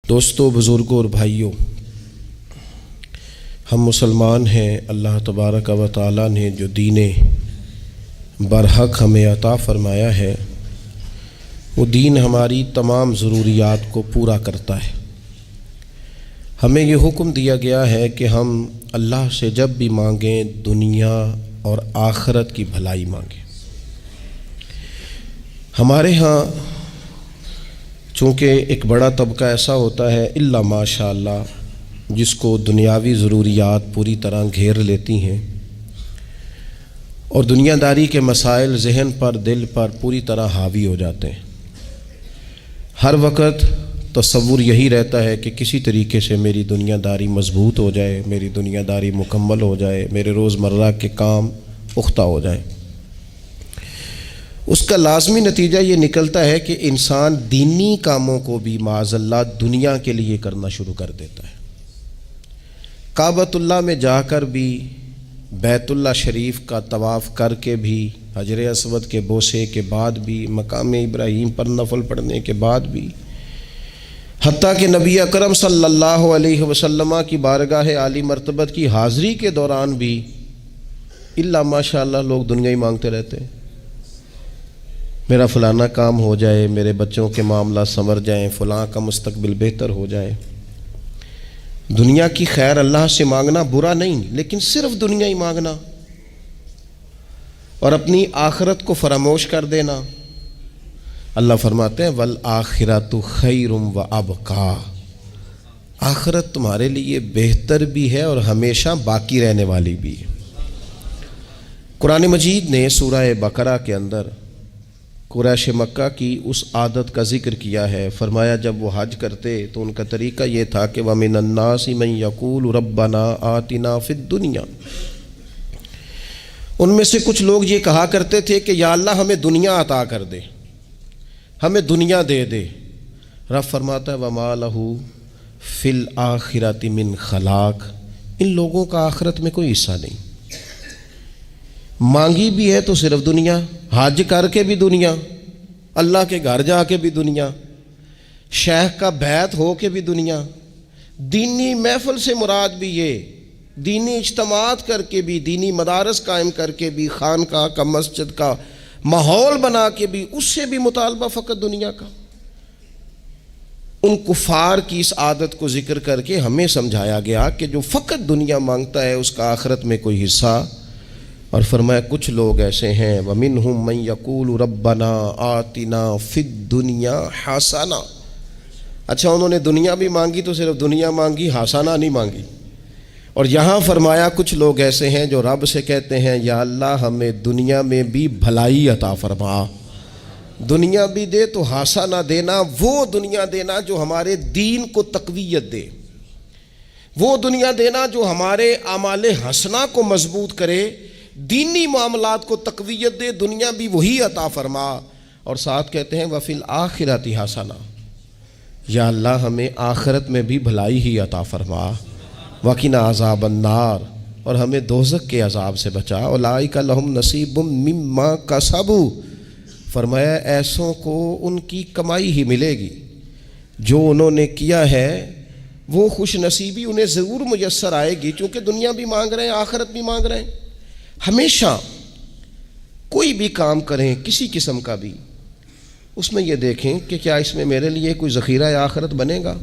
دوستو، بزرگوں اور بھائیوں، ہم مسلمان ہیں۔ اللہ تبارک و تعالیٰ نے جو دین برحق ہمیں عطا فرمایا ہے، وہ دین ہماری تمام ضروریات کو پورا کرتا ہے۔ ہمیں یہ حکم دیا گیا ہے کہ ہم اللہ سے جب بھی مانگیں دنیا اور آخرت کی بھلائی مانگیں۔ ہمارے ہاں چونکہ ایک بڑا طبقہ ایسا ہوتا ہے الا ماشاء اللہ جس کو دنیاوی ضروریات پوری طرح گھیر لیتی ہیں اور دنیا داری کے مسائل ذہن پر دل پر پوری طرح حاوی ہو جاتے ہیں۔ ہر وقت تصور یہی رہتا ہے کہ کسی طریقے سے میری دنیا داری مضبوط ہو جائے، میری دنیا داری مکمل ہو جائے، میرے روزمرہ کے کام پختہ ہو جائیں۔ اس کا لازمی نتیجہ یہ نکلتا ہے کہ انسان دینی کاموں کو بھی معاذ اللہ دنیا کے لیے کرنا شروع کر دیتا ہے۔ کعبۃ اللہ میں جا کر بھی، بیت اللہ شریف کا طواف کر کے بھی، حجر اسود کے بوسے کے بعد بھی، مقام ابراہیم پر نفل پڑھنے کے بعد بھی، حتیٰ کہ نبی اکرم صلی اللہ علیہ وسلم کی بارگاہ عالی مرتبت کی حاضری کے دوران بھی الا ماشاء اللہ لوگ دنیا ہی مانگتے رہتے ہیں۔ میرا فلانا کام ہو جائے، میرے بچوں کے معاملات سنور جائیں، فلاں کا مستقبل بہتر ہو جائے۔ دنیا کی خیر اللہ سے مانگنا برا نہیں، لیکن صرف دنیا ہی مانگنا اور اپنی آخرت کو فراموش کر دینا۔ اللہ فرماتے ہیں وَالْآخِرَةُ خَيْرٌ وَأَبْقَىٰ، آخرت تمہارے لیے بہتر بھی ہے اور ہمیشہ باقی رہنے والی بھی ہے۔ قرآن مجید نے سورہ بقرہ کے اندر قریش مکہ کی اس عادت کا ذکر کیا ہے۔ فرمایا جب وہ حج کرتے تو ان کا طریقہ یہ تھا کہ وَمِنَ النَّاسِ مَن يَقُولُ رَبَّنَا آتِنَا فِي الدُّنْيَا، ان میں سے کچھ لوگ یہ کہا کرتے تھے کہ یا اللہ ہمیں دنیا عطا کر دے، ہمیں دنیا دے دے۔ رب فرماتا ہے وَمَا لَهُ فِي الْآخِرَةِ مِنْ خَلَاقٍ، ان لوگوں کا آخرت میں کوئی حصہ نہیں۔ مانگی بھی ہے تو صرف دنیا، حج کر کے بھی دنیا، اللہ کے گھر جا کے بھی دنیا، شیخ کا بیعت ہو کے بھی دنیا، دینی محفل سے مراد بھی یہ، دینی اجتماعات کر کے بھی، دینی مدارس قائم کر کے بھی، خانقاہ کا مسجد کا ماحول بنا کے بھی، اس سے بھی مطالبہ فقط دنیا کا۔ ان کفار کی اس عادت کو ذکر کر کے ہمیں سمجھایا گیا کہ جو فقط دنیا مانگتا ہے اس کا آخرت میں کوئی حصہ، اور فرمایا کچھ لوگ ایسے ہیں وَمِنْهُمْ مَنْ يَقُولُ رَبَّنَا آتِنَا فِي الدُّنْيَا حَسَنَةً، اچھا انہوں نے دنیا بھی مانگی تو صرف دنیا مانگی، حسنہ نہیں مانگی۔ اور یہاں فرمایا کچھ لوگ ایسے ہیں جو رب سے کہتے ہیں یا اللہ ہمیں دنیا میں بھی بھلائی عطا فرما، دنیا بھی دے تو حسنہ دینا، وہ دنیا دینا جو ہمارے دین کو تقویت دے، وہ دنیا دینا جو ہمارے اعمال حسنہ کو مضبوط کرے، دینی معاملات کو تقویت دے، دنیا بھی وہی عطا فرما۔ اور ساتھ کہتے ہیں وَفِي الْآخِرَةِ حَسَنَةً، یا اللہ ہمیں آخرت میں بھی بھلائی ہی عطا فرما، وَقِنَا عَذَابَ النَّارِ، اور ہمیں دوزخ کے عذاب سے بچا، أُولَٰئِكَ لَهُمْ نَصِيبٌ مِّمَّا كَسَبُوا، فرمایا ایسوں کو ان کی کمائی ہی ملے گی، جو انہوں نے کیا ہے وہ خوش نصیبی انہیں ضرور میسر آئے گی، چونکہ دنیا بھی مانگ رہے ہیں، آخرت بھی مانگ رہے ہیں۔ ہمیشہ کوئی بھی کام کریں کسی قسم کا بھی، اس میں یہ دیکھیں کہ کیا اس میں میرے لیے کوئی ذخیرہ آخرت بنے گا،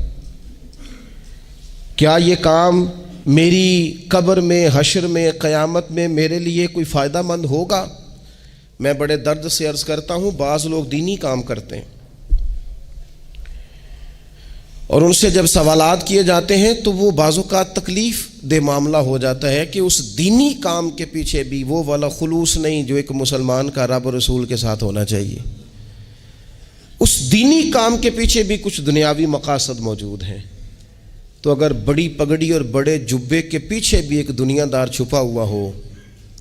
کیا یہ کام میری قبر میں، حشر میں، قیامت میں میرے لیے کوئی فائدہ مند ہوگا۔ میں بڑے درد سے عرض کرتا ہوں بعض لوگ دینی کام کرتے ہیں اور ان سے جب سوالات کیے جاتے ہیں تو وہ بعض اوقات تکلیف دہ معاملہ ہو جاتا ہے کہ اس دینی کام کے پیچھے بھی وہ والا خلوص نہیں جو ایک مسلمان کا رب و رسول کے ساتھ ہونا چاہیے، اس دینی کام کے پیچھے بھی کچھ دنیاوی مقاصد موجود ہیں۔ تو اگر بڑی پگڑی اور بڑے جبے کے پیچھے بھی ایک دنیا دار چھپا ہوا ہو،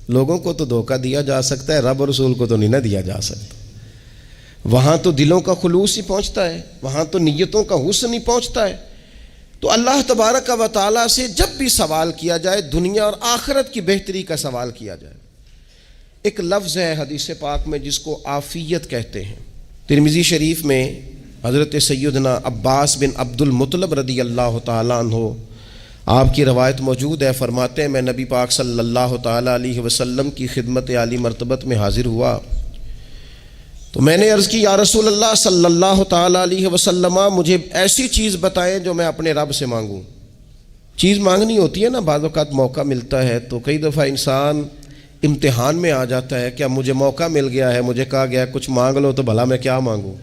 لوگوں کو تو دھوکہ دیا جا سکتا ہے، رب و رسول کو تو نہیں نہ دیا جا سکتا۔ وہاں تو دلوں کا خلوص ہی پہنچتا ہے، وہاں تو نیتوں کا حسن ہی پہنچتا ہے۔ تو اللہ تبارک و تعالیٰ سے جب بھی سوال کیا جائے دنیا اور آخرت کی بہتری کا سوال کیا جائے۔ ایک لفظ ہے حدیث پاک میں جس کو عافیت کہتے ہیں، ترمذی شریف میں حضرت سیدنا عباس بن عبد المطلب رضی اللہ تعالیٰ عنہ، آپ کی روایت موجود ہے، فرماتے ہیں میں نبی پاک صلی اللہ تعالیٰ علیہ وسلم کی خدمت عالی مرتبت میں حاضر ہوا تو میں نے عرض کی یا رسول اللہ صلی اللہ تعالیٰ علیہ وسلم، مجھے ایسی چیز بتائیں جو میں اپنے رب سے مانگوں۔ چیز مانگنی ہوتی ہے نا، بعض اوقات موقع ملتا ہے تو کئی دفعہ انسان امتحان میں آ جاتا ہے، کیا مجھے موقع مل گیا ہے، مجھے کہا گیا کچھ مانگ لو تو بھلا میں کیا مانگوں۔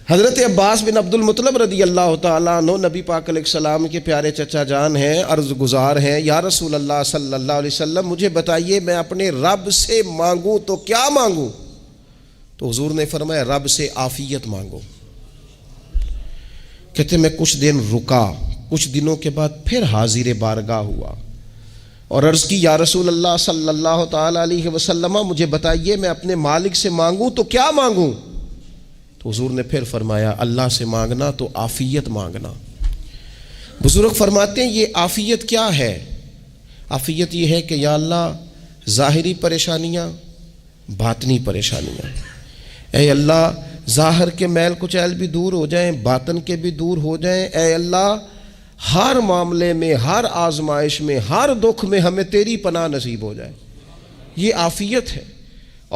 حضرت عباس بن عبد المطلب رضی اللہ تعالیٰ عنہ نبی پاک علیہ السلام کے پیارے چچا جان ہیں، عرض گزار ہیں، یا رسول اللہ صلی اللہ علیہ وسلم مجھے بتائیے میں اپنے رب سے مانگوں تو کیا مانگوں؟ تو حضور نے فرمایا رب سے عافیت مانگو۔ کہتے میں کچھ دن رکا، کچھ دنوں کے بعد پھر حاضر بارگاہ ہوا اور عرض کی یا رسول اللہ صلی اللہ تعالیٰ علیہ وسلم مجھے بتائیے میں اپنے مالک سے مانگوں تو کیا مانگوں؟ تو حضور نے پھر فرمایا اللہ سے مانگنا تو عافیت مانگنا۔ بزرگ فرماتے ہیں یہ عافیت کیا ہے؟ عافیت یہ ہے کہ یا اللہ ظاہری پریشانیاں، باطنی پریشانیاں، اے اللہ ظاہر کے میل کچیل بھی دور ہو جائیں، باطن کے بھی دور ہو جائیں، اے اللہ ہر معاملے میں، ہر آزمائش میں، ہر دکھ میں ہمیں تیری پناہ نصیب ہو جائے، یہ عافیت ہے۔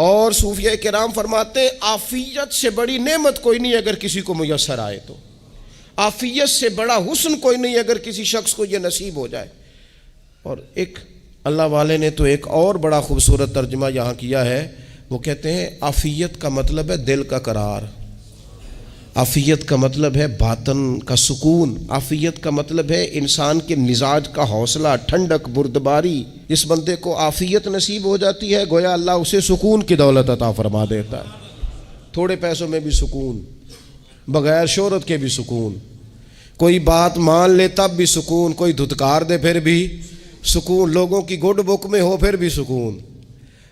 اور صوفیہ کرام فرماتے ہیں عافیت سے بڑی نعمت کوئی نہیں اگر کسی کو میسر آئے تو، عافیت سے بڑا حسن کوئی نہیں اگر کسی شخص کو یہ نصیب ہو جائے۔ اور ایک اللہ والے نے تو ایک اور بڑا خوبصورت ترجمہ یہاں کیا ہے، وہ کہتے ہیں عافیت کا مطلب ہے دل کا قرار، عافیت کا مطلب ہے باطن کا سکون، عافیت کا مطلب ہے انسان کے مزاج کا حوصلہ، ٹھنڈک، بردباری۔ جس بندے کو عافیت نصیب ہو جاتی ہے گویا اللہ اسے سکون کی دولت عطا فرما دیتا ہے، تھوڑے پیسوں میں بھی سکون، بغیر شہرت کے بھی سکون، کوئی بات مان لے تب بھی سکون، کوئی دھتکار دے پھر بھی سکون، لوگوں کی گڈ بک میں ہو پھر بھی سکون،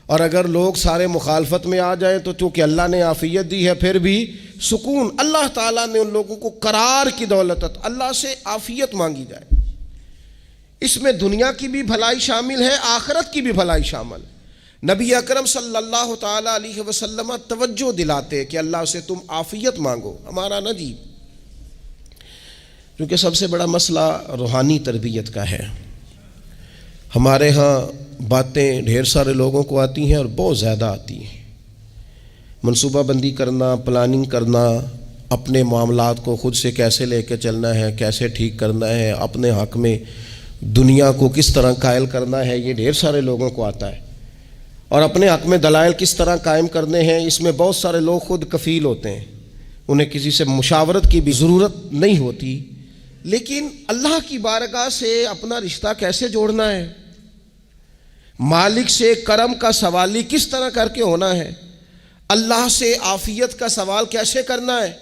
اور اگر لوگ سارے مخالفت میں آ جائیں تو چونکہ اللہ نے عافیت دی ہے پھر بھی سکون۔ اللہ تعالیٰ نے ان لوگوں کو قرار کی دولت، اللہ سے عافیت مانگی جائے، اس میں دنیا کی بھی بھلائی شامل ہے، آخرت کی بھی بھلائی شامل۔ نبی اکرم صلی اللہ تعالیٰ علیہ وسلم توجہ دلاتے کہ اللہ سے تم عافیت مانگو۔ ہمارا نا جی کیونکہ سب سے بڑا مسئلہ روحانی تربیت کا ہے، ہمارے ہاں باتیں ڈھیر سارے لوگوں کو آتی ہیں اور بہت زیادہ آتی ہیں، منصوبہ بندی کرنا، پلاننگ کرنا، اپنے معاملات کو خود سے کیسے لے کے چلنا ہے، کیسے ٹھیک کرنا ہے، اپنے حق میں دنیا کو کس طرح قائل کرنا ہے، یہ ڈھیر سارے لوگوں کو آتا ہے، اور اپنے حق میں دلائل کس طرح قائم کرنے ہیں، اس میں بہت سارے لوگ خود کفیل ہوتے ہیں، انہیں کسی سے مشاورت کی بھی ضرورت نہیں ہوتی۔ لیکن اللہ کی بارگاہ سے اپنا رشتہ کیسے جوڑنا ہے، مالک سے کرم کا سوالی کس طرح کر کے ہونا ہے، اللہ سے عافیت کا سوال کیسے کرنا ہے،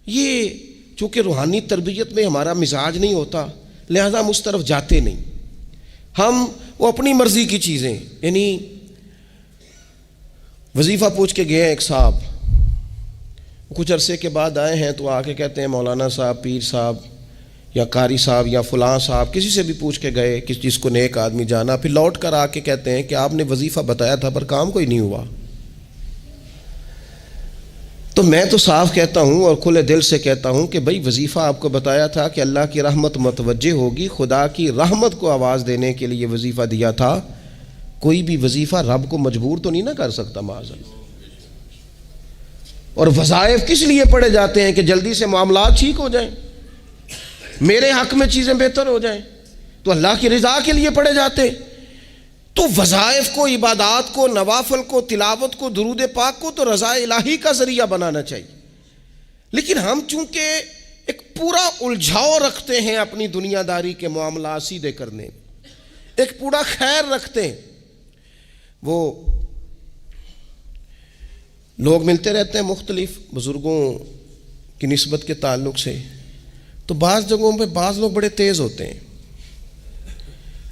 یہ چونکہ روحانی تربیت میں ہمارا مزاج نہیں ہوتا لہذا ہم اس طرف جاتے نہیں، ہم وہ اپنی مرضی کی چیزیں، یعنی وظیفہ پوچھ کے گئے ایک صاحب، کچھ عرصے کے بعد آئے ہیں تو آ کے کہتے ہیں مولانا صاحب، پیر صاحب یا قاری صاحب یا فلاں صاحب، کسی سے بھی پوچھ کے گئے کس چیز کو نیک آدمی جانا، پھر لوٹ کر آ کے کہتے ہیں کہ آپ نے وظیفہ بتایا تھا پر کام کوئی نہیں ہوا۔ تو میں تو صاف کہتا ہوں اور کھلے دل سے کہتا ہوں کہ بھئی وظیفہ آپ کو بتایا تھا کہ اللہ کی رحمت متوجہ ہوگی، خدا کی رحمت کو آواز دینے کے لیے وظیفہ دیا تھا، کوئی بھی وظیفہ رب کو مجبور تو نہیں نہ کر سکتا معاذ اللہ۔ اور وظائف کس لیے پڑھے جاتے ہیں کہ جلدی سے معاملات ٹھیک ہو جائیں، میرے حق میں چیزیں بہتر ہو جائیں، تو اللہ کی رضا کے لیے پڑھے جاتے۔ تو وظائف کو، عبادات کو، نوافل کو، تلاوت کو، درود پاک کو تو رضا الہی کا ذریعہ بنانا چاہیے، لیکن ہم چونکہ ایک پورا الجھاؤ رکھتے ہیں اپنی دنیا داری کے معاملات سیدھے کرنے میں، ایک پورا خیر رکھتے ہیں، وہ لوگ ملتے رہتے ہیں مختلف بزرگوں کی نسبت کے تعلق سے، تو بعض جگہوں پہ بعض لوگ بڑے تیز ہوتے ہیں،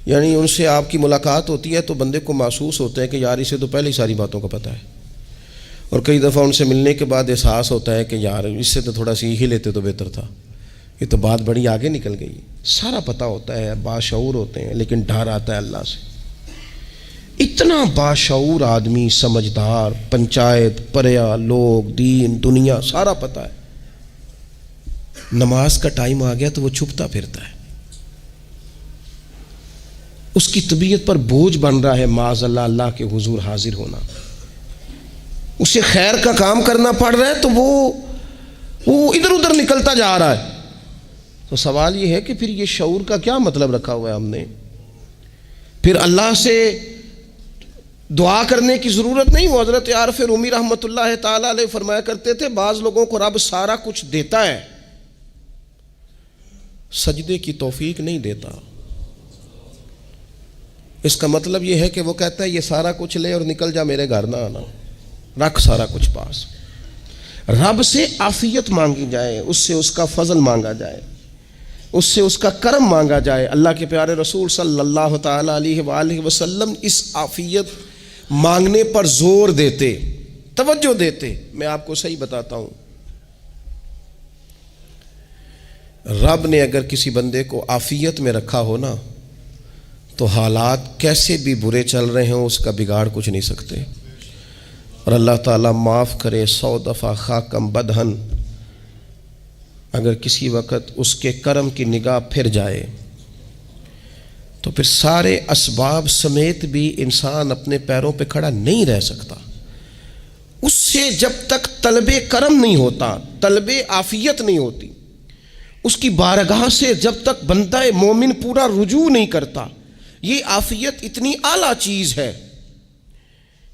یعنی ان سے آپ کی ملاقات ہوتی ہے تو بندے کو محسوس ہوتا ہے کہ یار اسے تو پہلے ہی ساری باتوں کا پتہ ہے، اور کئی دفعہ ان سے ملنے کے بعد احساس ہوتا ہے کہ یار اس سے تو تھوڑا سیکھ ہی لیتے تو بہتر تھا، یہ تو بات بڑی آگے نکل گئی۔ سارا پتہ ہوتا ہے، باشعور ہوتے ہیں، لیکن ڈر آتا ہے اللہ سے۔ اتنا باشعور آدمی، سمجھدار، پنچایت، پریا، لوگ، دین، دنیا سارا پتہ ہے، نماز کا ٹائم آ گیا تو وہ چھپتا پھرتا ہے، اس کی طبیعت پر بوجھ بن رہا ہے معاذ اللہ اللہ کے حضور حاضر ہونا، اسے خیر کا کام کرنا پڑ رہا ہے تو وہ ادھر ادھر نکلتا جا رہا ہے۔ تو سوال یہ ہے کہ پھر یہ شعور کا کیا مطلب رکھا ہوا ہے ہم نے؟ پھر اللہ سے دعا کرنے کی ضرورت نہیں۔ وہ حضرت عارف رومی رحمۃ اللہ تعالی علیہ فرمایا کرتے تھے بعض لوگوں کو رب سارا کچھ دیتا ہے، سجدے کی توفیق نہیں دیتا۔ اس کا مطلب یہ ہے کہ وہ کہتا ہے یہ سارا کچھ لے اور نکل جا، میرے گھر نہ آنا، رکھ سارا کچھ پاس۔ رب سے عافیت مانگی جائے، اس سے اس کا فضل مانگا جائے، اس سے اس کا کرم مانگا جائے۔ اللہ کے پیارے رسول صلی اللہ تعالی علیہ وآلہ وسلم اس عافیت مانگنے پر زور دیتے، توجہ دیتے۔ میں آپ کو صحیح بتاتا ہوں، رب نے اگر کسی بندے کو عافیت میں رکھا ہو نا تو حالات کیسے بھی برے چل رہے ہوں اس کا بگاڑ کچھ نہیں سکتے۔ اور اللہ تعالیٰ معاف کرے، 100 دفعہ خاکم بدہن اگر کسی وقت اس کے کرم کی نگاہ پھر جائے تو پھر سارے اسباب سمیت بھی انسان اپنے پیروں پہ کھڑا نہیں رہ سکتا۔ اس سے جب تک طلب کرم نہیں ہوتا، طلب عافیت نہیں ہوتی، اس کی بارگاہ سے جب تک بندہ مومن پورا رجوع نہیں کرتا، یہ عافیت اتنی اعلیٰ چیز ہے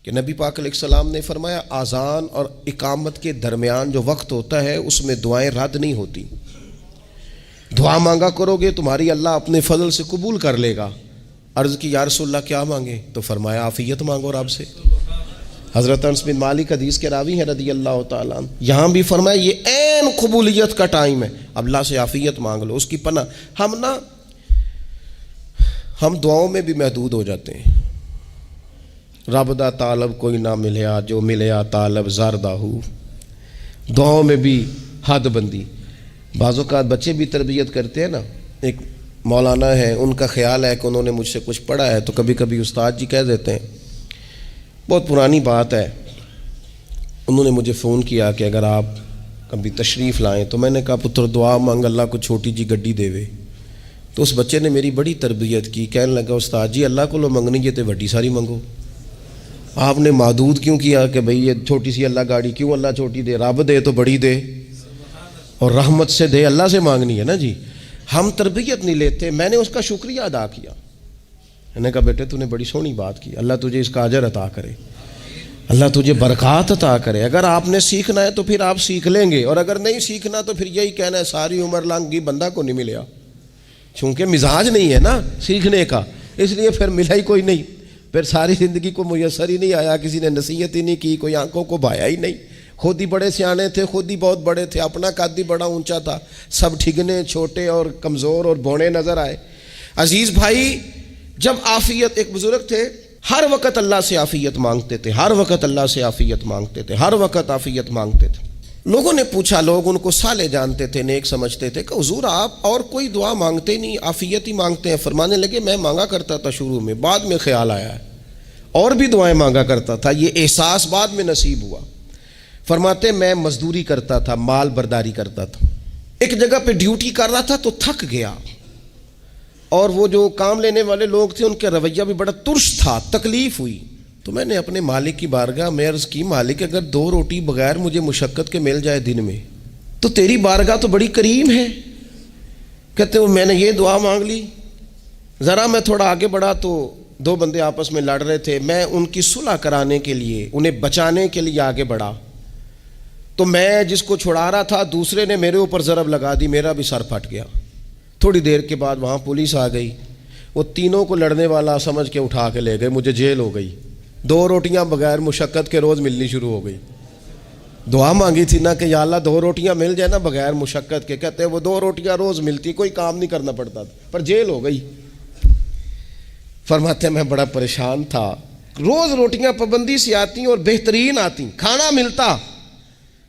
کہ نبی پاک علیہ السلام نے فرمایا اذان اور اقامت کے درمیان جو وقت ہوتا ہے اس میں دعائیں رد نہیں ہوتی۔ دعا مانگا کرو گے تمہاری اللہ اپنے فضل سے قبول کر لے گا۔ عرض کی یا رسول اللہ کیا مانگے؟ تو فرمایا عافیت مانگو رب سے۔ حضرت انس بن مالک حدیث کے راوی ہیں رضی اللہ تعالیٰ عنہ، یہاں بھی فرمایا یہ عین قبولیت کا ٹائم ہے، اب اللہ سے عافیت مانگ لو، اس کی پناہ۔ ہم دعاؤں میں بھی محدود ہو جاتے ہیں۔ رب دا طالب کوئی نہ ملیا، جو ملیا طالب زردہ ہو، دعاؤں میں بھی حد بندی۔ بعض اوقات بچے بھی تربیت کرتے ہیں نا، ایک مولانا ہے، ان کا خیال ہے کہ انہوں نے مجھ سے کچھ پڑھا ہے تو کبھی کبھی استاد جی کہہ دیتے ہیں، بہت پرانی بات ہے، انہوں نے مجھے فون کیا کہ اگر آپ کبھی تشریف لائیں، تو میں نے کہا پتر دعا مانگ اللہ کو چھوٹی جی گڈی دے وے۔ تو اس بچے نے میری بڑی تربیت کی، کہنے لگا استاد جی اللہ کو لو منگنی ہے تو وڈی ساری منگو، آپ نے محدود کیوں کیا کہ بھئی یہ چھوٹی سی اللہ گاڑی کیوں اللہ چھوٹی دے، رب دے تو بڑی دے اور رحمت سے دے، اللہ سے مانگنی ہے نا جی۔ ہم تربیت نہیں لیتے۔ میں نے اس کا شکریہ ادا کیا، میں نے کہا بیٹے تو نے بڑی سونی بات کی، اللہ تجھے اس کا اجر عطا کرے، اللہ تجھے برکات عطا کرے۔ اگر آپ نے سیکھنا ہے تو پھر آپ سیکھ لیں گے، اور اگر نہیں سیکھنا تو پھر یہی کہنا ہے ساری عمر لنگی بندہ کو نہیں ملیا، چونکہ مزاج نہیں ہے نا سیکھنے کا، اس لیے پھر ملا ہی کوئی نہیں، پھر ساری زندگی کو میسر ہی نہیں آیا، کسی نے نصیحت ہی نہیں کی، کوئی آنکھوں کو بھایا ہی نہیں، خود ہی بڑے سیانے تھے، خود ہی بہت بڑے تھے، اپنا قد ہی بڑا اونچا تھا، سب ٹھگنے چھوٹے اور کمزور اور بونے نظر آئے۔ عزیز بھائی، جب عافیت، ایک بزرگ تھے ہر وقت اللہ سے عافیت مانگتے تھے، ہر وقت اللہ سے عافیت مانگتے تھے، ہر وقت عافیت مانگتے تھے۔ لوگوں نے پوچھا، لوگ ان کو صالح جانتے تھے، نیک سمجھتے تھے، کہ حضور آپ اور کوئی دعا مانگتے نہیں، عافیت ہی مانگتے ہیں۔ فرمانے لگے میں مانگا کرتا تھا شروع میں، بعد میں خیال آیا ہے اور بھی دعائیں مانگا کرتا تھا، یہ احساس بعد میں نصیب ہوا۔ فرماتے میں مزدوری کرتا تھا، مال برداری کرتا تھا، ایک جگہ پہ ڈیوٹی کر رہا تھا تو تھک گیا، اور وہ جو کام لینے والے لوگ تھے ان کا رویہ بھی بڑا ترش تھا، تکلیف ہوئی، تو میں نے اپنے مالک کی بارگاہ میں عرض کی مالک اگر 2 روٹی بغیر مجھے مشقت کے مل جائے دن میں تو تیری بارگاہ تو بڑی کریم ہے۔ کہتے ہیں میں نے یہ دعا مانگ لی، ذرا میں تھوڑا آگے بڑھا تو 2 بندے آپس میں لڑ رہے تھے، میں ان کی صلح کرانے کے لیے، انہیں بچانے کے لیے آگے بڑھا، تو میں جس کو چھڑا رہا تھا دوسرے نے میرے اوپر ضرب لگا دی، میرا بھی سر پھٹ گیا۔ تھوڑی دیر کے بعد وہاں پولیس آ گئی، وہ تینوں کو لڑنے والا سمجھ کے اٹھا کے لے گئے، مجھے جیل ہو گئی، 2 روٹیاں بغیر مشقت کے روز ملنی شروع ہو گئی۔ دعا مانگی تھی نا کہ یا اللہ 2 روٹیاں مل جائے نا بغیر مشقت کے، کہتے ہیں وہ 2 روٹیاں روز ملتی، کوئی کام نہیں کرنا پڑتا تھا، پر جیل ہو گئی۔ فرماتے ہیں میں بڑا پریشان تھا، روز روٹیاں پابندی سے آتی اور بہترین آتی، کھانا ملتا۔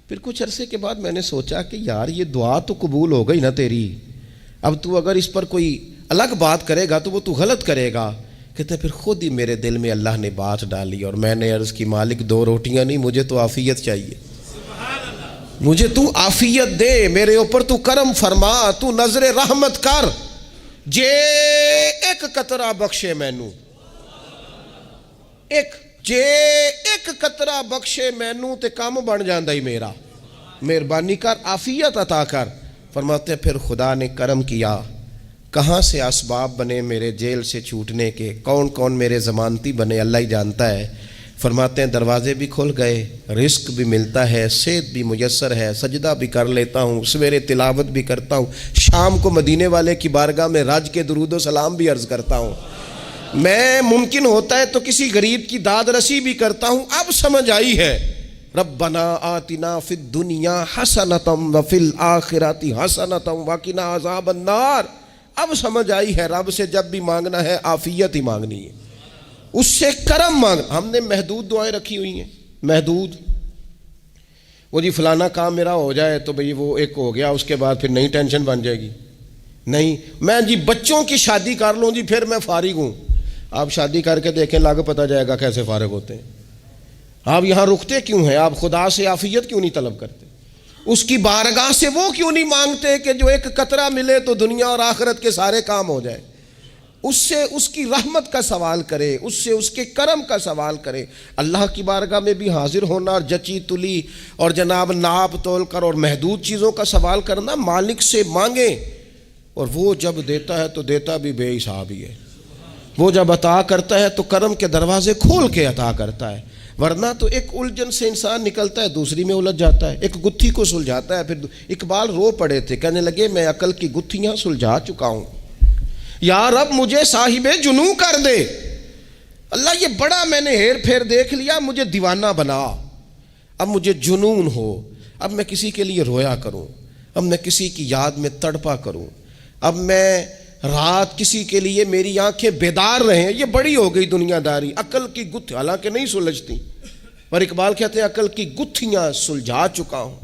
پھر کچھ عرصے کے بعد میں نے سوچا کہ یار یہ دعا تو قبول ہو گئی نا تیری، اب تو اگر اس پر کوئی الگ بات کرے گا تو وہ تو غلط کرے گا۔ کہتے پھر خود ہی میرے دل میں اللہ نے بات ڈالی اور میں نے عرض کی مالک 2 روٹیاں نہیں، مجھے تو عافیت چاہیے، مجھے تو عافیت دے، میرے اوپر تو کرم فرما، تو نظر رحمت کر، جے ایک قطرہ بخشے مینوں، جے ایک قطرہ بخشے مینوں تے کام بن جاندا ہی میرا، مہربانی کر، عافیت عطا کر۔ فرماتے پھر خدا نے کرم کیا، کہاں سے اسباب بنے میرے جیل سے چھوٹنے کے، کون کون میرے ضمانتی بنے اللہ ہی جانتا ہے۔ فرماتے ہیں دروازے بھی کھل گئے، رزق بھی ملتا ہے، صحت بھی میسر ہے، سجدہ بھی کر لیتا ہوں، سویرے تلاوت بھی کرتا ہوں، شام کو مدینے والے کی بارگاہ میں رج کے درود و سلام بھی عرض کرتا ہوں، میں ممکن ہوتا ہے تو کسی غریب کی داد رسی بھی کرتا ہوں۔ اب سمجھ آئی ہے، ربنا آتنا فی الدنیا حسنۃ وفی الآخرۃ حسنۃ وقنا عذاب النار۔ اب سمجھ آئی ہے رب سے جب بھی مانگنا ہے عافیت ہی مانگنی ہے، اس سے کرم مانگ۔ ہم نے محدود دعائیں رکھی ہوئی ہیں، محدود، وہ جی فلانا کام میرا ہو جائے تو بھئی وہ ایک ہو گیا، اس کے بعد پھر نئی ٹینشن بن جائے گی، نہیں میں جی بچوں کی شادی کر لوں جی پھر میں فارغ ہوں۔ آپ شادی کر کے دیکھیں، لاگو پتہ جائے گا کیسے فارغ ہوتے ہیں۔ آپ یہاں رکتے کیوں ہیں؟ آپ خدا سے عافیت کیوں نہیں طلب کرتے؟ اس کی بارگاہ سے وہ کیوں نہیں مانگتے کہ جو ایک قطرہ ملے تو دنیا اور آخرت کے سارے کام ہو جائے؟ اس سے اس کی رحمت کا سوال کرے، اس سے اس کے کرم کا سوال کرے۔ اللہ کی بارگاہ میں بھی حاضر ہونا اور جچی تلی اور جناب ناپ تول کر اور محدود چیزوں کا سوال کرنا، مالک سے مانگیں، اور وہ جب دیتا ہے تو دیتا بھی بے حساب ہی ہے۔ وہ جب عطا کرتا ہے تو کرم کے دروازے کھول کے عطا کرتا ہے، ورنہ تو ایک الجھن سے انسان نکلتا ہے دوسری میں الجھ جاتا ہے، ایک گتھی کو سلجھاتا ہے۔ پھر اقبال رو پڑے تھے، کہنے لگے میں عقل کی گتھیاں سلجھا چکا ہوں، یا رب مجھے صاحب جنوں کر دے۔ اللہ یہ بڑا میں نے ہیر پھیر دیکھ لیا، مجھے دیوانہ بنا، اب مجھے جنون ہو، اب میں کسی کے لیے رویا کروں، اب میں کسی کی یاد میں تڑپا کروں، اب میں رات کسی کے لیے میری آنکھیں بیدار رہیں۔ یہ بڑی ہو گئی دنیا داری، عقل کی گتھی حالانکہ نہیں سلجھتی، پر اقبال کہتے ہیں عقل کی گتھیاں سلجھا چکا ہوں،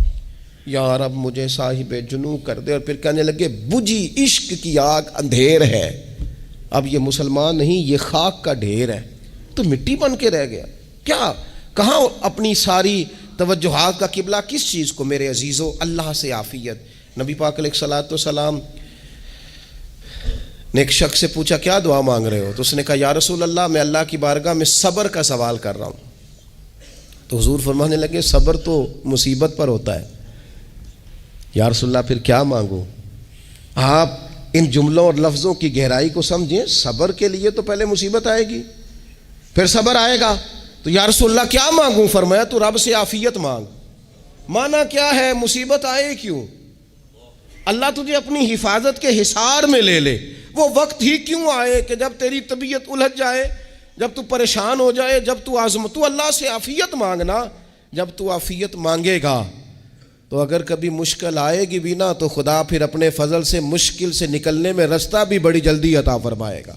یا رب مجھے صاحب جنوں کر دے۔ اور پھر کہنے لگے بجھی عشق کی آگ اندھیر ہے، اب یہ مسلمان نہیں، یہ خاک کا ڈھیر ہے، تو مٹی بن کے رہ گیا۔ کیا کہاں اپنی ساری توجہات کا قبلہ کس چیز کو؟ میرے عزیزو اللہ سے عافیت۔ نبی پاک علیہ الصلوۃ والسلام نے ایک شخص سے پوچھا کیا دعا مانگ رہے ہو؟ تو اس نے کہا یا رسول اللہ میں اللہ کی بارگاہ میں صبر کا سوال کر رہا ہوں۔ تو حضور فرمانے لگے صبر تو مصیبت پر ہوتا ہے۔ یا رسول اللہ پھر کیا مانگوں؟ آپ ان جملوں اور لفظوں کی گہرائی کو سمجھیں، صبر کے لیے تو پہلے مصیبت آئے گی، پھر صبر آئے گا۔ تو یا رسول اللہ کیا مانگوں؟ فرمایا تو رب سے عافیت مانگ۔ مانا کیا ہے؟ مصیبت آئے کیوں؟ اللہ تجھے اپنی حفاظت کے حصار میں لے لے، وہ وقت ہی کیوں آئے کہ جب تیری طبیعت الجھ جائے، جب تو پریشان ہو جائے، جب تو اللہ سے عافیت مانگنا۔ جب تو عافیت مانگے گا تو اگر کبھی مشکل آئے گی بھی نا تو خدا پھر اپنے فضل سے مشکل سے نکلنے میں رستہ بھی بڑی جلدی عطا فرمائے گا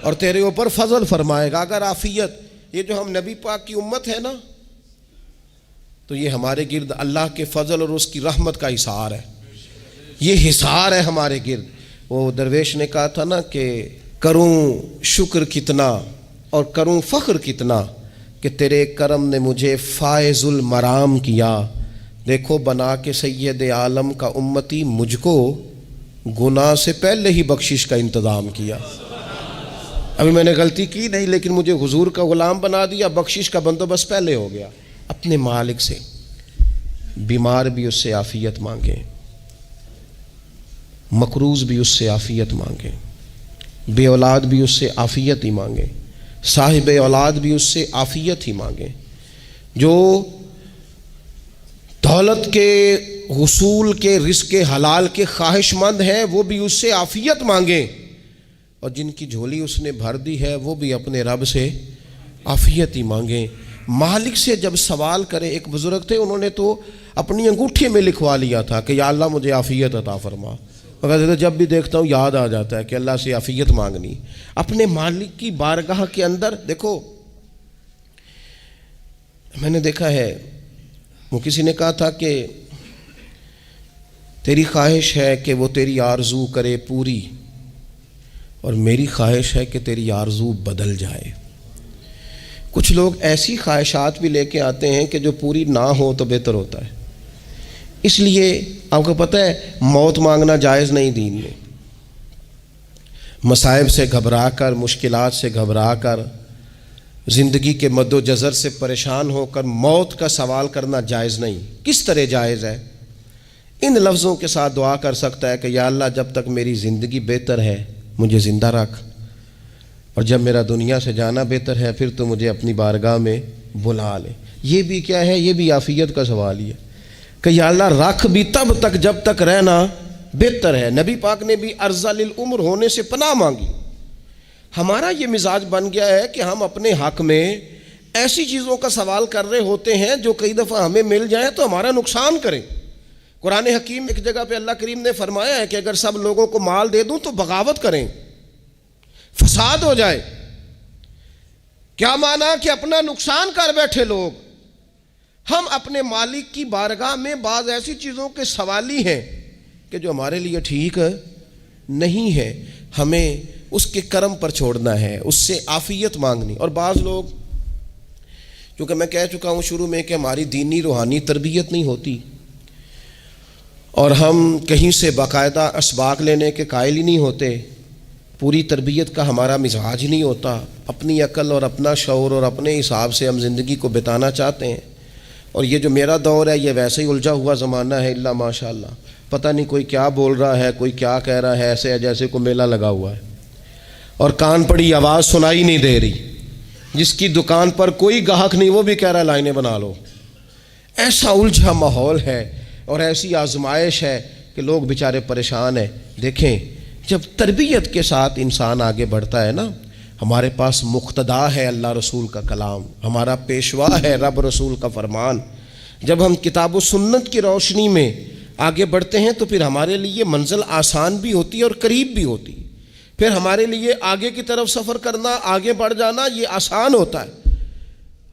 اور تیرے اوپر فضل فرمائے گا۔ اگر عافیت، یہ جو ہم نبی پاک کی امت ہے نا، تو یہ ہمارے گرد اللہ کے فضل اور اس کی رحمت کا حصار ہے، یہ حصار ہے ہمارے گرد۔ وہ درویش نے کہا تھا نا کہ کروں شکر کتنا اور کروں فخر کتنا کہ تیرے کرم نے مجھے فائز المرام کیا، دیکھو بنا کے سید عالم کا امتی مجھ کو گناہ سے پہلے ہی بخشش کا انتظام کیا۔ ابھی میں نے غلطی کی نہیں لیکن مجھے حضور کا غلام بنا دیا، بخشش کا بندوبست پہلے ہو گیا۔ اپنے مالک سے، بیمار بھی اس سے عافیت مانگیں، مقروض بھی اس سے عافیت مانگیں، بے اولاد بھی اس سے عافیت ہی مانگیں، صاحب اولاد بھی اس سے عافیت ہی مانگیں، جو دولت کے حصول کے رزق حلال کے خواہش مند ہیں وہ بھی اس سے عافیت مانگیں، اور جن کی جھولی اس نے بھر دی ہے وہ بھی اپنے رب سے عافیت ہی مانگیں۔ مالک سے جب سوال کرے، ایک بزرگ تھے انہوں نے تو اپنی انگوٹھی میں لکھوا لیا تھا کہ یا اللہ مجھے عافیت عطا فرما، مگر جب بھی دیکھتا ہوں یاد آ جاتا ہے کہ اللہ سے عافیت مانگنی۔ اپنے مالک کی بارگاہ کے اندر دیکھو، میں نے دیکھا ہے وہ کسی نے کہا تھا کہ تیری خواہش ہے کہ وہ تیری آرزو کرے پوری، اور میری خواہش ہے کہ تیری آرزو بدل جائے۔ کچھ لوگ ایسی خواہشات بھی لے کے آتے ہیں کہ جو پوری نہ ہو تو بہتر ہوتا ہے، اس لیے آپ کو پتہ ہے موت مانگنا جائز نہیں دین میں. مصائب سے گھبرا کر، مشکلات سے گھبرا کر، زندگی کے مد و جزر سے پریشان ہو کر موت کا سوال کرنا جائز نہیں. کس طرح جائز ہے؟ ان لفظوں کے ساتھ دعا کر سکتا ہے کہ یا اللہ جب تک میری زندگی بہتر ہے مجھے زندہ رکھ، اور جب میرا دنیا سے جانا بہتر ہے پھر تو مجھے اپنی بارگاہ میں بلا لے. یہ بھی کیا ہے؟ یہ بھی عافیت کا سوال ہی ہے کہ یا اللہ رکھ بھی تب تک جب تک رہنا بہتر ہے. نبی پاک نے بھی ارذل العمر ہونے سے پناہ مانگی. ہمارا یہ مزاج بن گیا ہے کہ ہم اپنے حق میں ایسی چیزوں کا سوال کر رہے ہوتے ہیں جو کئی دفعہ ہمیں مل جائیں تو ہمارا نقصان کریں. قرآن حکیم ایک جگہ پہ اللہ کریم نے فرمایا ہے کہ اگر سب لوگوں کو مال دے دوں تو بغاوت کریں، فساد ہو جائے. کیا مانا؟ کہ اپنا نقصان کر بیٹھے لوگ. ہم اپنے مالک کی بارگاہ میں بعض ایسی چیزوں کے سوالی ہیں کہ جو ہمارے لیے ٹھیک نہیں ہے، ہمیں اس کے کرم پر چھوڑنا ہے، اس سے عافیت مانگنی. اور بعض لوگ، کیونکہ میں کہہ چکا ہوں شروع میں کہ ہماری دینی روحانی تربیت نہیں ہوتی اور ہم کہیں سے باقاعدہ اسباق لینے کے قائل ہی نہیں ہوتے، پوری تربیت کا ہمارا مزاج نہیں ہوتا، اپنی عقل اور اپنا شعور اور اپنے حساب سے ہم زندگی کو بتانا چاہتے ہیں. اور یہ جو میرا دور ہے یہ ویسے ہی الجھا ہوا زمانہ ہے، اللہ ماشاء اللہ، پتہ نہیں کوئی کیا بول رہا ہے، کوئی کیا کہہ رہا ہے، ایسے ہے جیسے کوئی میلہ لگا ہوا ہے اور کان پڑی آواز سنائی نہیں دے رہی. جس کی دکان پر کوئی گاہک نہیں وہ بھی کہہ رہا ہے لائنیں بنا لو. ایسا الجھا ماحول ہے اور ایسی آزمائش ہے کہ لوگ بیچارے پریشان ہیں. دیکھیں جب تربیت کے ساتھ انسان آگے بڑھتا ہے نا، ہمارے پاس مقتدا ہے اللہ رسول کا کلام، ہمارا پیشوا ہے رب رسول کا فرمان. جب ہم کتاب و سنت کی روشنی میں آگے بڑھتے ہیں تو پھر ہمارے لیے منزل آسان بھی ہوتی ہے اور قریب بھی ہوتی ہے. پھر ہمارے لیے آگے کی طرف سفر کرنا، آگے بڑھ جانا یہ آسان ہوتا ہے.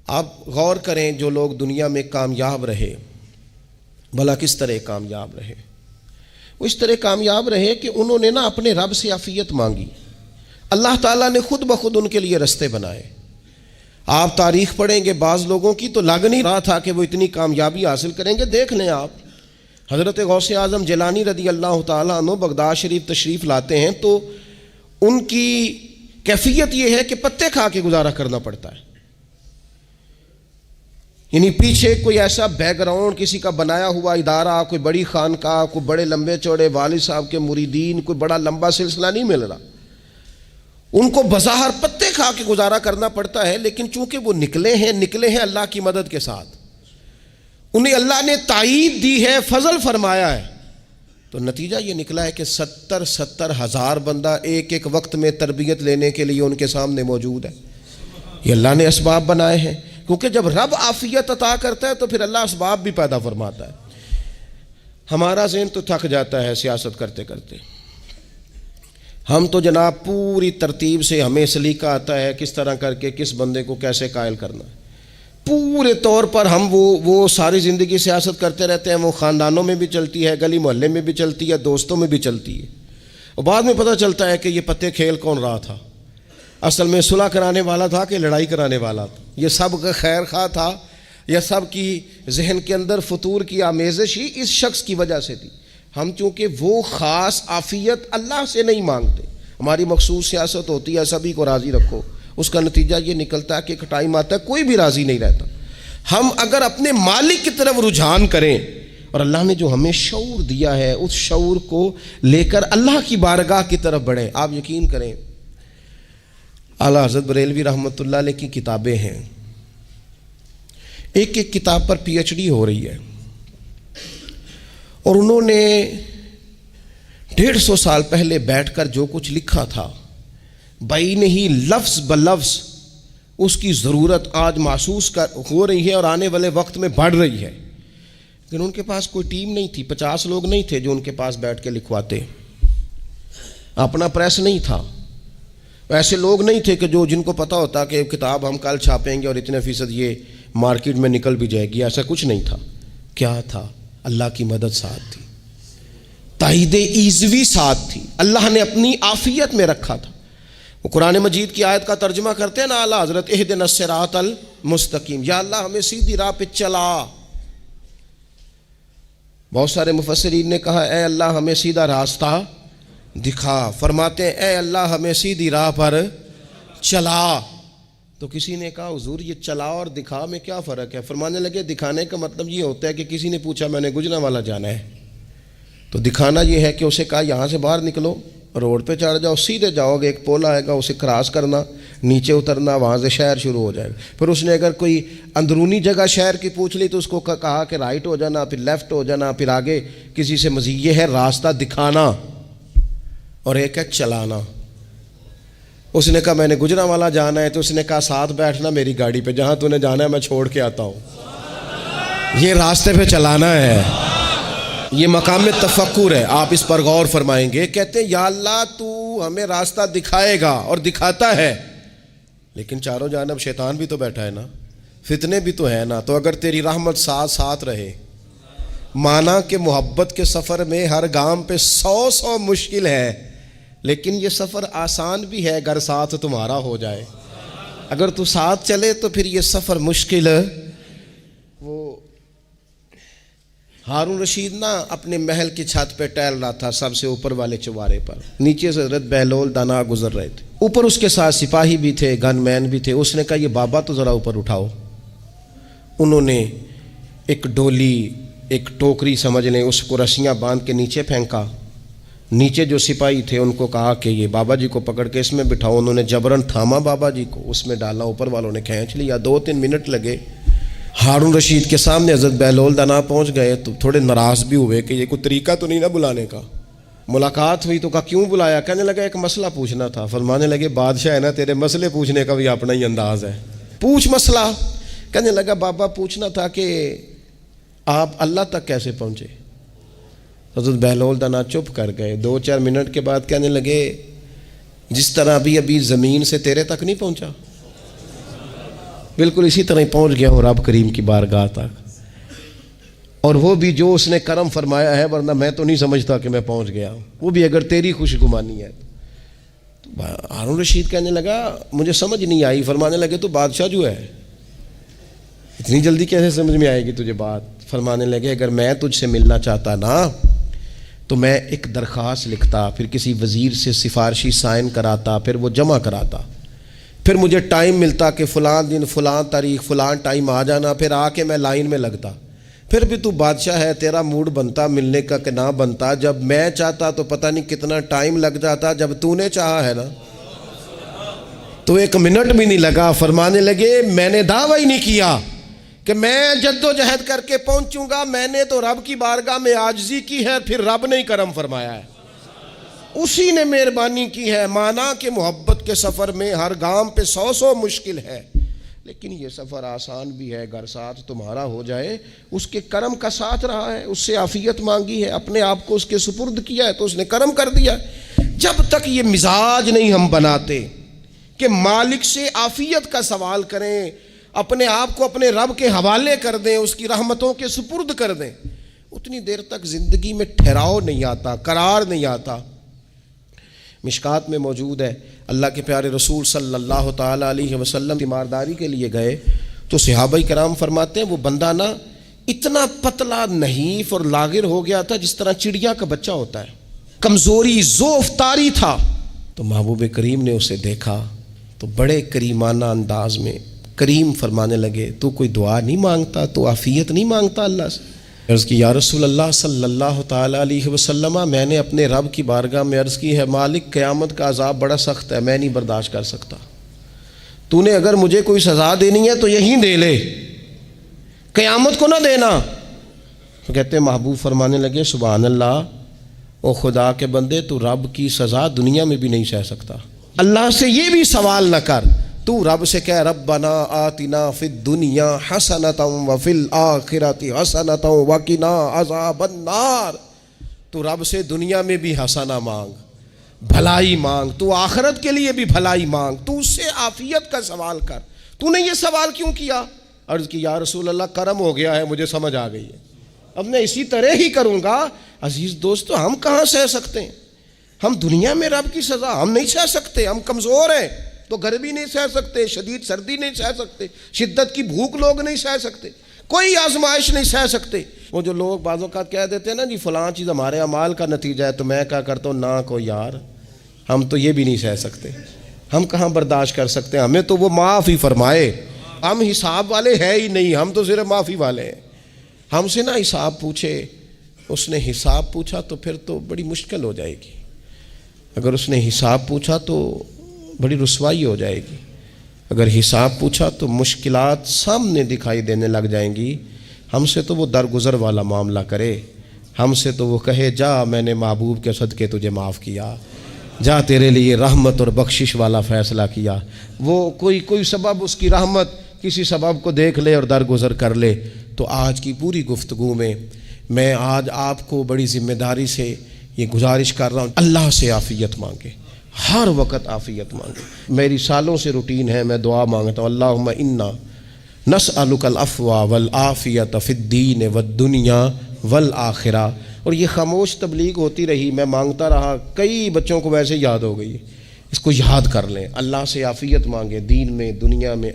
آپ غور کریں جو لوگ دنیا میں کامیاب رہے، بھلا کس طرح کامیاب رہے؟ وہ اس طرح کامیاب رہے کہ انہوں نے نا اپنے رب سے عافیت مانگی. اللہ تعالیٰ نے خود بخود ان کے لیے رستے بنائے. آپ تاریخ پڑھیں گے بعض لوگوں کی تو لگ نہیں رہا تھا کہ وہ اتنی کامیابی حاصل کریں گے. دیکھ لیں آپ حضرت غوث اعظم جیلانی رضی اللہ تعالیٰ عنہ بغداد شریف تشریف لاتے ہیں تو ان کی کیفیت یہ ہے کہ پتے کھا کے گزارا کرنا پڑتا ہے. یعنی پیچھے کوئی ایسا بیک گراؤنڈ کسی کا بنایا ہوا ادارہ، کوئی بڑی خانقاہ، کوئی بڑے لمبے چوڑے والد صاحب کے مریدین، کوئی بڑا لمبا سلسلہ نہیں مل رہا. ان کو بظاہر پتے کھا کے گزارا کرنا پڑتا ہے، لیکن چونکہ وہ نکلے ہیں اللہ کی مدد کے ساتھ، انہیں اللہ نے تائید دی ہے، فضل فرمایا ہے، تو نتیجہ یہ نکلا ہے کہ 70 ہزار بندہ ایک ایک وقت میں تربیت لینے کے لیے ان کے سامنے موجود ہے. یہ اللہ نے اسباب بنائے ہیں، کیونکہ جب رب عافیت عطا کرتا ہے تو پھر اللہ اسباب بھی پیدا فرماتا ہے. ہمارا ذہن تو تھک جاتا ہے سیاست کرتے کرتے. ہم تو جناب پوری ترتیب سے ہمیں سلیقہ آتا ہے کس طرح کر کے کس بندے کو کیسے قائل کرنا ہے. پورے طور پر ہم وہ ساری زندگی سیاست کرتے رہتے ہیں. وہ خاندانوں میں بھی چلتی ہے، گلی محلے میں بھی چلتی ہے، دوستوں میں بھی چلتی ہے، اور بعد میں پتہ چلتا ہے کہ یہ پتے کھیل کون رہا تھا. اصل میں صلح کرانے والا تھا کہ لڑائی کرانے والا تھا. یہ سب کا خیر خواہ تھا، یہ سب کی ذہن کے اندر فطور کی آمیزش ہی اس شخص کی وجہ سے تھی. ہم چونکہ وہ خاص عافیت اللہ سے نہیں مانگتے، ہماری مخصوص سیاست ہوتی ہے سبھی کو راضی رکھو. اس کا نتیجہ یہ نکلتا ہے کہ ایک ٹائم آتا ہے کوئی بھی راضی نہیں رہتا. ہم اگر اپنے مالک کی طرف رجحان کریں اور اللہ نے جو ہمیں شعور دیا ہے اس شعور کو لے کر اللہ کی بارگاہ کی طرف بڑھیں. آپ یقین کریں اعلیٰ حضرت بریلوی رحمۃ اللہ علیہ کی کتابیں ہیں، ایک ایک کتاب پر پی ایچ ڈی ہو رہی ہے، اور انہوں نے 150 سال پہلے بیٹھ کر جو کچھ لکھا تھا بین ہی لفظ بلفظ اس کی ضرورت آج محسوس ہو رہی ہے اور آنے والے وقت میں بڑھ رہی ہے. لیکن ان کے پاس کوئی ٹیم نہیں تھی، 50 لوگ نہیں تھے جو ان کے پاس بیٹھ کے لکھواتے، اپنا پریس نہیں تھا، ایسے لوگ نہیں تھے کہ جن کو پتہ ہوتا کہ کتاب ہم کل چھاپیں گے اور اتنے فیصد یہ مارکیٹ میں نکل بھی جائے گی. ایسا کچھ نہیں تھا. کیا تھا؟ اللہ کی مدد ساتھ تھی، تائید ایزوی ساتھ تھی، اللہ نے اپنی عافیت میں رکھا تھا. وہ قرآن مجید کی آیت کا ترجمہ کرتے ہیں نا اعلیٰ حضرت اہدنا الصراط المستقیم، یا اللہ ہمیں سیدھی راہ پہ چلا. بہت سارے مفسرین نے کہا اے اللہ ہمیں سیدھا راستہ دکھا، فرماتے ہیں اے اللہ ہمیں سیدھی راہ پر چلا۔ تو کسی نے کہا حضور یہ چلا اور دکھا میں کیا فرق ہے؟ فرمانے لگے دکھانے کا مطلب یہ ہوتا ہے کہ کسی نے پوچھا میں نے گجرانوالہ جانا ہے، تو دکھانا یہ ہے کہ اسے کہا یہاں سے باہر نکلو، روڈ پہ چڑھ جاؤ، سیدھے جاؤ گے، ایک پول آئے گا، اسے کراس کرنا، نیچے اترنا، وہاں سے شہر شروع ہو جائے گا۔ پھر اس نے اگر کوئی اندرونی جگہ شہر کی پوچھ لی تو اس کو کہا کہ رائٹ ہو جانا، پھر لیفٹ ہو جانا، پھر آگے کسی سے مزید۔ یہ ہے راستہ دکھانا، اور ایک ہے چلانا۔ اس نے کہا میں نے گجرانوالہ جانا ہے، تو اس نے کہا ساتھ بیٹھنا میری گاڑی پہ، جہاں تو نے جانا ہے میں چھوڑ کے آتا ہوں۔ یہ راستے پہ چلانا ہے، یہ مقام تفکر ہے، آپ اس پر غور فرمائیں گے۔ کہتے ہیں یا اللہ تو ہمیں راستہ دکھائے گا اور دکھاتا ہے، لیکن چاروں جانب شیطان بھی تو بیٹھا ہے نا، فتنے بھی تو ہے نا، تو اگر تیری رحمت ساتھ ساتھ رہے، مانا کہ محبت کے سفر میں ہر گام پہ 100 مشکل ہے، لیکن یہ سفر آسان بھی ہے اگر ساتھ تمہارا ہو جائے۔ اگر تو ساتھ چلے تو پھر یہ سفر مشکل ہے۔ وہ ہارون رشید نا اپنے محل کی چھت پہ ٹہل رہا تھا، سب سے اوپر والے چوارے پر، نیچے سے حضرت بہلول دانا گزر رہے تھے، اوپر اس کے ساتھ سپاہی بھی تھے، گن مین بھی تھے۔ اس نے کہا یہ بابا تو ذرا اوپر اٹھاؤ۔ انہوں نے ایک ڈولی، ایک ٹوکری سمجھ لیں، اس کو رسیاں باندھ کے نیچے پھینکا۔ نیچے جو سپاہی تھے ان کو کہا کہ یہ بابا جی کو پکڑ کے اس میں بٹھاؤ۔ انہوں نے جبرن تھاما بابا جی کو، اس میں ڈالا، اوپر والوں نے کھینچ لیا۔ 2-3 منٹ لگے۔ ہارون رشید کے سامنے حضرت بہلول دانا پہنچ گئے تو تھوڑے ناراض بھی ہوئے کہ یہ کوئی طریقہ تو نہیں نا بلانے کا۔ ملاقات ہوئی تو کہا کیوں بلایا؟ کہنے لگا ایک مسئلہ پوچھنا تھا۔ فرمانے لگے بادشاہ ہے نا، تیرے مسئلے پوچھنے کا بھی اپنا ہی انداز ہے، پوچھ مسئلہ۔ کہنے لگا بابا پوچھنا تھا کہ آپ اللہ تک کیسے پہنچے؟ حضرت بہلول دانا چپ کر گئے۔ 2-4 منٹ کے بعد کہنے لگے جس طرح ابھی زمین سے تیرے تک نہیں پہنچا، بالکل اسی طرح ہی پہنچ گیا ہوں رب کریم کی بارگاہ تک، اور وہ بھی جو اس نے کرم فرمایا ہے، ورنہ میں تو نہیں سمجھتا کہ میں پہنچ گیا ہوں، وہ بھی اگر تیری خوش گمانی ہے۔ ہارون رشید کہنے لگا مجھے سمجھ نہیں آئی۔ فرمانے لگے تو بادشاہ جو ہے اتنی جلدی کیسے سمجھ میں آئے گی تجھے بات؟ فرمانے لگے اگر میں تجھ سے ملنا چاہتا نا تو میں ایک درخواست لکھتا، پھر کسی وزیر سے سفارشی سائن کراتا، پھر وہ جمع کراتا، پھر مجھے ٹائم ملتا کہ فلاں دن فلاں تاریخ فلاں ٹائم آ جانا، پھر آ کے میں لائن میں لگتا۔ پھر بھی تو بادشاہ ہے، تیرا موڈ بنتا ملنے کا کہ نہ بنتا۔ جب میں چاہتا تو پتہ نہیں کتنا ٹائم لگ جاتا، جب تو نے چاہا ہے نا تو 1 منٹ بھی نہیں لگا۔ فرمانے لگے میں نے دعویٰ ہی نہیں کیا کہ میں جد و جہد کر کے پہنچوں گا، میں نے تو رب کی بارگاہ میں عاجزی کی ہے، پھر رب نے ہی کرم فرمایا ہے، اسی نے مہربانی کی ہے۔ مانا کہ محبت کے سفر میں ہر گام پہ 100 مشکل ہے، لیکن یہ سفر آسان بھی ہے اگر ساتھ تمہارا ہو جائے۔ اس کے کرم کا ساتھ رہا ہے، اس سے عافیت مانگی ہے، اپنے آپ کو اس کے سپرد کیا ہے تو اس نے کرم کر دیا۔ جب تک یہ مزاج نہیں ہم بناتے کہ مالک سے عافیت کا سوال کریں، اپنے آپ کو اپنے رب کے حوالے کر دیں، اس کی رحمتوں کے سپرد کر دیں، اتنی دیر تک زندگی میں ٹھہراؤ نہیں آتا، قرار نہیں آتا۔ مشکات میں موجود ہے، اللہ کے پیارے رسول صلی اللہ تعالیٰ علیہ وسلم تیمارداری کے لیے گئے تو صحابہ کرام فرماتے ہیں وہ بندہ نا اتنا پتلا نحیف اور لاغر ہو گیا تھا جس طرح چڑیا کا بچہ ہوتا ہے، کمزوری ضعف طاری تھا۔ تو محبوب کریم نے اسے دیکھا تو بڑے کریمانہ انداز میں کریم فرمانے لگے تو کوئی دعا نہیں مانگتا، تو عافیت نہیں مانگتا اللہ سے؟ عرض کی یا رسول اللہ صلی اللہ تعالیٰ علیہ وسلم، میں نے اپنے رب کی بارگاہ میں عرض کی ہے مالک قیامت کا عذاب بڑا سخت ہے، میں نہیں برداشت کر سکتا، تو نے اگر مجھے کوئی سزا دینی ہے تو یہیں دے لے، قیامت کو نہ دینا۔ تو کہتے ہیں محبوب فرمانے لگے سبحان اللہ، او خدا کے بندے تو رب کی سزا دنیا میں بھی نہیں سہ سکتا، اللہ سے یہ بھی سوال نہ کر، تو رب سے کہہ ربنا آتنا فی الدنیا حسنۃ وفی الآخرۃ حسنۃ وقنا عذاب النار۔ تو رب سے دنیا میں بھی حسنہ مانگ، بھلائی مانگ، تو آخرت کے لیے بھی بھلائی مانگ، تو اس سے عافیت کا سوال کر۔ تو نے یہ سوال کیوں کیا؟ عرض کی یا رسول اللہ کرم ہو گیا ہے، مجھے سمجھ آ گئی ہے، اب میں اسی طرح ہی کروں گا۔ عزیز دوستو ہم کہاں سہ سکتے ہیں؟ ہم دنیا میں رب کی سزا ہم نہیں سہ سکتے، ہم کمزور ہیں تو گرمی نہیں سہ سکتے، شدید سردی نہیں سہ سکتے، شدت کی بھوک لوگ نہیں سہ سکتے، کوئی آزمائش نہیں سہ سکتے۔ وہ جو لوگ بعض اوقات کہہ دیتے ہیں نا جی فلاں چیز ہمارے اعمال کا نتیجہ ہے، تو میں کیا کرتا ہوں، نہ کو یار، ہم تو یہ بھی نہیں سہ سکتے، ہم کہاں برداشت کر سکتے ہیں، ہمیں تو وہ معاف ہی فرمائے، ہم حساب والے ہے ہی نہیں، ہم تو صرف معافی والے ہیں۔ ہم سے نہ حساب پوچھے، اس نے حساب پوچھا تو پھر تو بڑی مشکل ہو جائے گی، اگر اس نے حساب پوچھا تو بڑی رسوائی ہو جائے گی، اگر حساب پوچھا تو مشکلات سامنے دکھائی دینے لگ جائیں گی۔ ہم سے تو وہ درگزر والا معاملہ کرے، ہم سے تو وہ کہے جا میں نے محبوب کے صدقے تجھے معاف کیا، جا تیرے لیے رحمت اور بخشش والا فیصلہ کیا۔ وہ کوئی سبب، اس کی رحمت کسی سبب کو دیکھ لے اور درگزر کر لے۔ تو آج کی پوری گفتگو میں آج آپ کو بڑی ذمہ داری سے یہ گزارش کر رہا ہوں، اللہ سے عافیت مانگے، ہر وقت عافیت مانگے۔ میری سالوں سے روٹین ہے، میں دعا مانگتا ہوں، اللہم انا نسألک العفو والعافیت فی الدین والدنیا والآخرہ۔ اور یہ خاموش تبلیغ ہوتی رہی، میں مانگتا رہا، کئی بچوں کو ویسے یاد ہو گئی، اس کو یاد کر لیں، اللہ سے عافیت مانگے، دین میں، دنیا میں،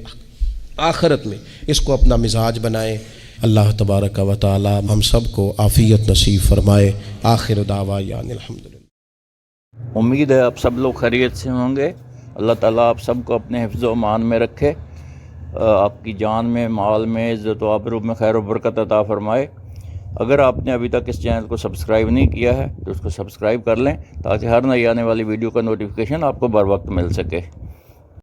آخرت میں، اس کو اپنا مزاج بنائیں۔ اللہ تبارک و تعالی ہم سب کو عافیت نصیب فرمائے۔ آخر دعوانا الحمدللہ۔ امید ہے آپ سب لوگ خیریت سے ہوں گے۔ اللہ تعالیٰ آپ سب کو اپنے حفظ و امان میں رکھے، آپ کی جان میں، مال میں، عزت و آبرو میں خیر و برکت عطا فرمائے۔ اگر آپ نے ابھی تک اس چینل کو سبسکرائب نہیں کیا ہے تو اس کو سبسکرائب کر لیں تاکہ ہر نئی آنے والی ویڈیو کا نوٹیفیکیشن آپ کو بر وقت مل سکے۔